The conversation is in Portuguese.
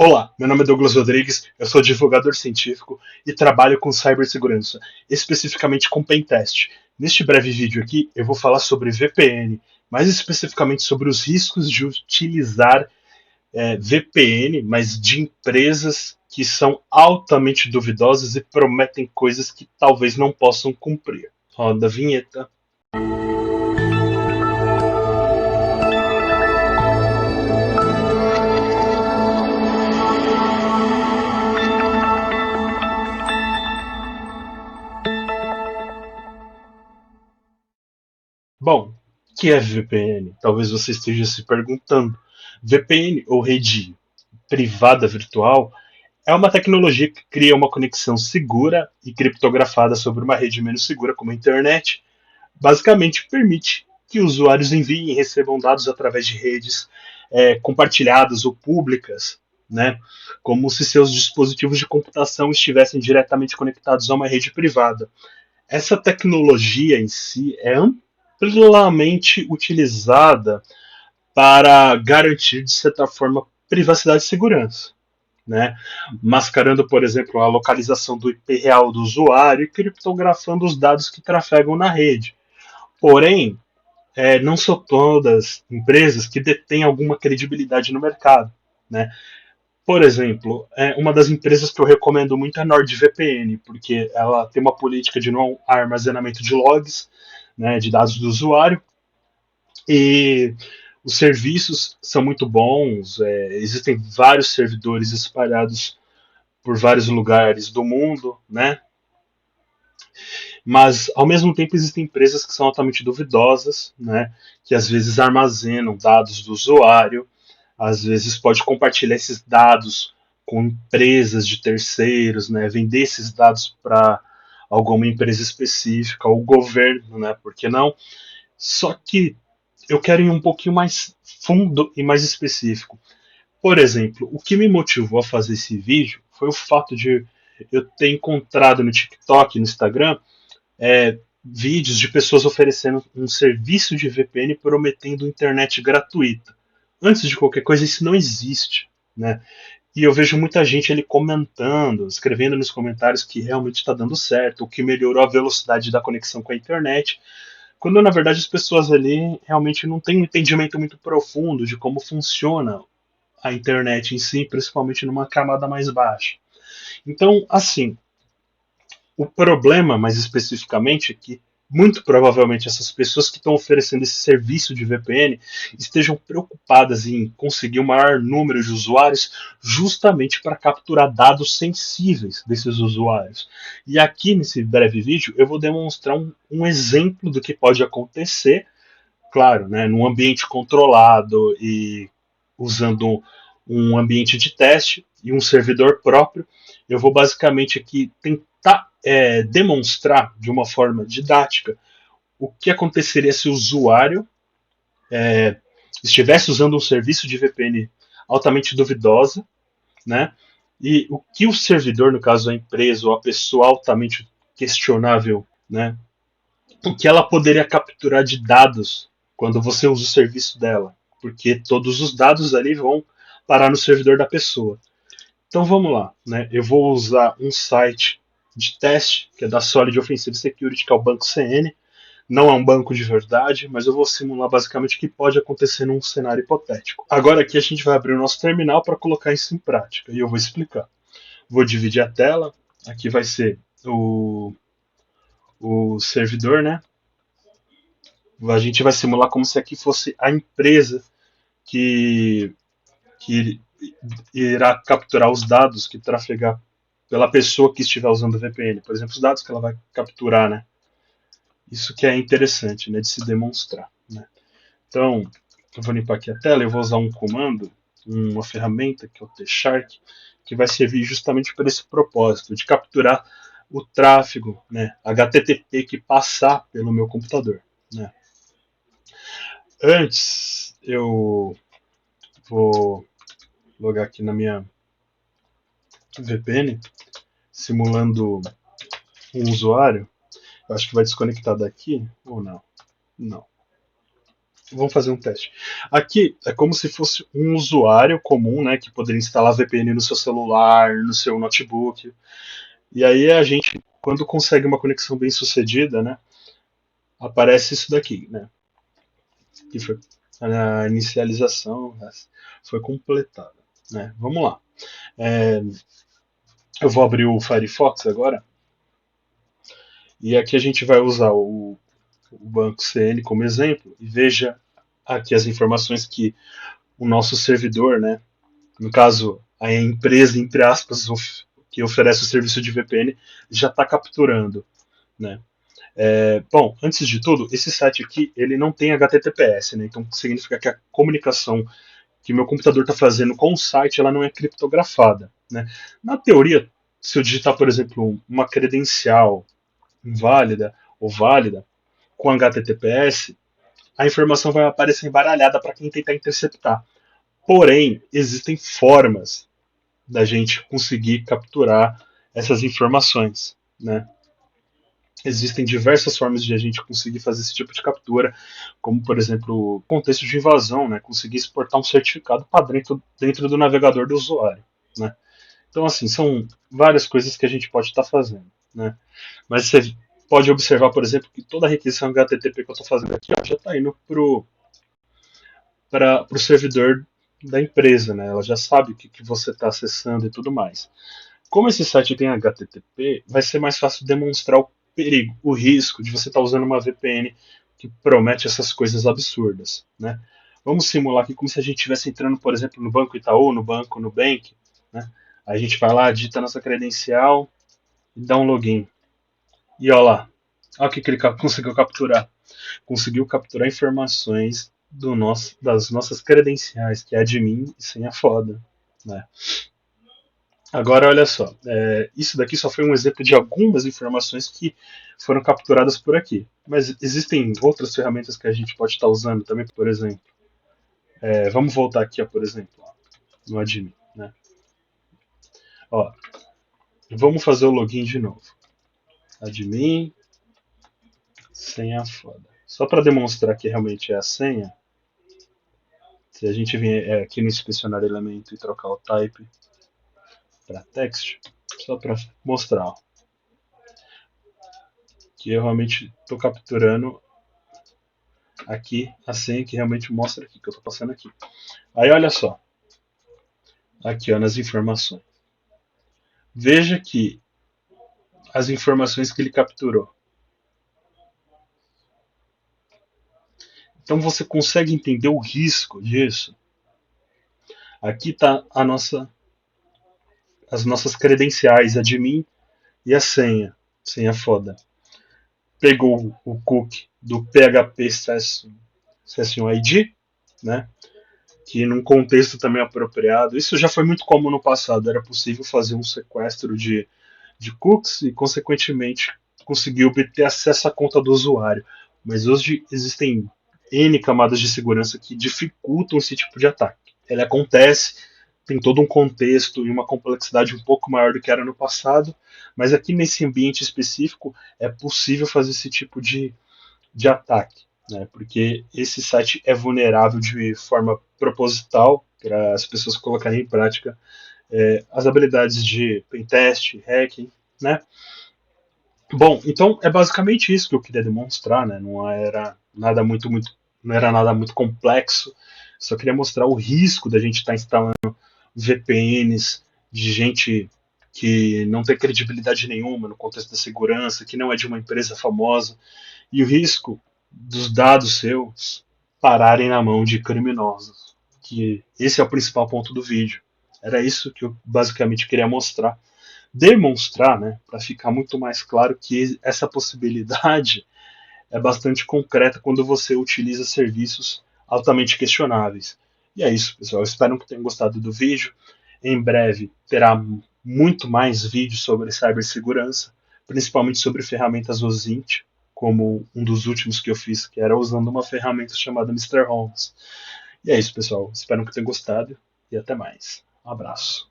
Olá, meu nome é Douglas Rodrigues, eu sou divulgador científico e trabalho com cibersegurança, especificamente com Pentest. Neste breve vídeo aqui, eu vou falar sobre VPN, mais especificamente sobre os riscos de utilizar VPN, mas de empresas que são altamente duvidosas e prometem coisas que talvez não possam cumprir. Roda a vinheta. Bom, o que é VPN? Talvez você esteja se perguntando. VPN, ou rede privada virtual, é uma tecnologia que cria uma conexão segura e criptografada sobre uma rede menos segura, como a internet. Basicamente, permite que usuários enviem e recebam dados através de redes compartilhadas ou públicas, né? Como se seus dispositivos de computação estivessem diretamente conectados a uma rede privada. Essa tecnologia em si é amplamente utilizada para garantir, de certa forma, privacidade e segurança, né? Mascarando, por exemplo, a localização do IP real do usuário e criptografando os dados que trafegam na rede. Porém, não são todas empresas que detêm alguma credibilidade no mercado, né? Por exemplo, uma das empresas que eu recomendo muito é a NordVPN, porque ela tem uma política de não armazenamento de logs, né, de dados do usuário, e os serviços são muito bons, existem vários servidores espalhados por vários lugares do mundo, né? Mas ao mesmo tempo existem empresas que são altamente duvidosas, né? Que às vezes armazenam dados do usuário, às vezes pode compartilhar esses dados com empresas de terceiros, né? Vender esses dados para alguma empresa específica ou governo, né? Por que não? Só que eu quero ir um pouquinho mais fundo e mais específico. Por exemplo, o que me motivou a fazer esse vídeo foi o fato de eu ter encontrado no TikTok, no Instagram, vídeos de pessoas oferecendo um serviço de VPN prometendo internet gratuita. Antes de qualquer coisa, isso não existe, né? E eu vejo muita gente ali comentando, escrevendo nos comentários que realmente está dando certo, o que melhorou a velocidade da conexão com a internet, quando na verdade as pessoas ali realmente não têm um entendimento muito profundo de como funciona a internet em si, principalmente numa camada mais baixa. Então, assim, o problema, mais especificamente, é que muito provavelmente essas pessoas que estão oferecendo esse serviço de VPN estejam preocupadas em conseguir o maior número de usuários justamente para capturar dados sensíveis desses usuários. E aqui nesse breve vídeo eu vou demonstrar um exemplo do que pode acontecer, claro, né, num ambiente controlado e usando um ambiente de teste e um servidor próprio. Eu vou basicamente aqui tentar demonstrar de uma forma didática o que aconteceria se o usuário estivesse usando um serviço de VPN altamente duvidosa, né? E o que o servidor, no caso a empresa ou a pessoa altamente questionável, né? O que ela poderia capturar de dados quando você usa o serviço dela, porque todos os dados ali vão parar no servidor da pessoa. Então vamos lá, né? Eu vou usar um site de teste, que é da Solid Offensive Security, que é o Banco CN. Não é um banco de verdade, mas eu vou simular basicamente o que pode acontecer num cenário hipotético. Agora aqui a gente vai abrir o nosso terminal para colocar isso em prática e eu vou explicar. Vou dividir a tela. Aqui vai ser o servidor, né? A gente vai simular como se aqui fosse a empresa que, que irá capturar os dados que trafegar pela pessoa que estiver usando o VPN. Por exemplo, os dados que ela vai capturar, né? Isso que é interessante, né, de se demonstrar. Né? Então, eu vou limpar aqui a tela, eu vou usar um comando, uma ferramenta que é o T-Shark, que vai servir justamente para esse propósito, de capturar o tráfego, né, HTTP que passar pelo meu computador. Né? Antes, eu vou logar aqui na minha VPN, simulando um usuário. Eu acho que vai desconectar daqui ou não? Não. Vamos fazer um teste. Aqui é como se fosse um usuário comum, né, que poderia instalar VPN no seu celular, no seu notebook. E aí a gente, quando consegue uma conexão bem sucedida, né, aparece isso daqui, né, que foi a inicialização, né, foi completada, né. Vamos lá. É, eu vou abrir o Firefox agora e aqui a gente vai usar o banco CN como exemplo e veja aqui as informações que o nosso servidor, né, no caso a empresa entre aspas que oferece o serviço de VPN já está capturando, né. Bom, antes de tudo, esse site aqui ele não tem HTTPS, né? Então significa que a comunicação que meu computador está fazendo com o site ela não é criptografada, né? Na teoria, se eu digitar, por exemplo, uma credencial inválida ou válida com HTTPS, a informação vai aparecer embaralhada para quem tentar interceptar. Porém, existem formas da gente conseguir capturar essas informações, né? Existem diversas formas de a gente conseguir fazer esse tipo de captura, como por exemplo, o contexto de invasão, né? Conseguir exportar um certificado para dentro do navegador do usuário, né? Então, assim, são várias coisas que a gente pode estar fazendo, né? Mas você pode observar, por exemplo, que toda a requisição HTTP que eu estou fazendo aqui ó, já está indo para o servidor da empresa, né? Ela já sabe o que você está acessando e tudo mais. Como esse site tem HTTP, vai ser mais fácil demonstrar o perigo, o risco de você estar usando uma VPN que promete essas coisas absurdas, né? Vamos simular aqui como se a gente estivesse entrando, por exemplo, no Banco Itaú, no Banco Nubank, né? Aí a gente vai lá, digita nossa credencial e dá um login. E olha lá, olha o que ele conseguiu capturar. Conseguiu capturar informações das nossas credenciais, que é admin e senha foda, né? Agora, olha só, isso daqui só foi um exemplo de algumas informações que foram capturadas por aqui. Mas existem outras ferramentas que a gente pode estar usando também, por exemplo. Vamos voltar aqui, ó, por exemplo, ó, no admin. Né? Ó, vamos fazer o login de novo. Admin, senha foda. Só para demonstrar que realmente é a senha, se a gente vier aqui no inspecionar elemento e trocar o type para text, só para mostrar ó, que eu realmente estou capturando aqui a senha que realmente mostra aqui, que eu estou passando aqui. Aí olha só, aqui ó, nas informações. Veja que as informações que ele capturou. Então você consegue entender o risco disso? Aqui está as nossas credenciais, admin e a senha, senha foda. Pegou o cookie do PHP Session ID, né? Que num contexto também apropriado. Isso já foi muito comum no passado. Era possível fazer um sequestro de cookies e, consequentemente, conseguir obter acesso à conta do usuário. Mas hoje existem N camadas de segurança que dificultam esse tipo de ataque. Ele acontece, tem todo um contexto e uma complexidade um pouco maior do que era no passado, mas aqui nesse ambiente específico é possível fazer esse tipo de ataque, né? Porque esse site é vulnerável de forma proposital para as pessoas colocarem em prática as habilidades de pentest, hacking, né? Bom, então é basicamente isso que eu queria demonstrar, né? Não era nada muito complexo. Só queria mostrar o risco da gente estar instalando VPNs de gente que não tem credibilidade nenhuma no contexto da segurança, que não é de uma empresa famosa, e o risco dos dados seus pararem na mão de criminosos. Que esse é o principal ponto do vídeo. Era isso que eu basicamente queria mostrar demonstrar, né, para ficar muito mais claro que essa possibilidade é bastante concreta quando você utiliza serviços altamente questionáveis. E é isso, pessoal. Espero que tenham gostado do vídeo. Em breve terá muito mais vídeos sobre cibersegurança, principalmente sobre ferramentas OSINT, como um dos últimos que eu fiz, que era usando uma ferramenta chamada Mr. Holmes. E é isso, pessoal. Espero que tenham gostado e até mais. Um abraço.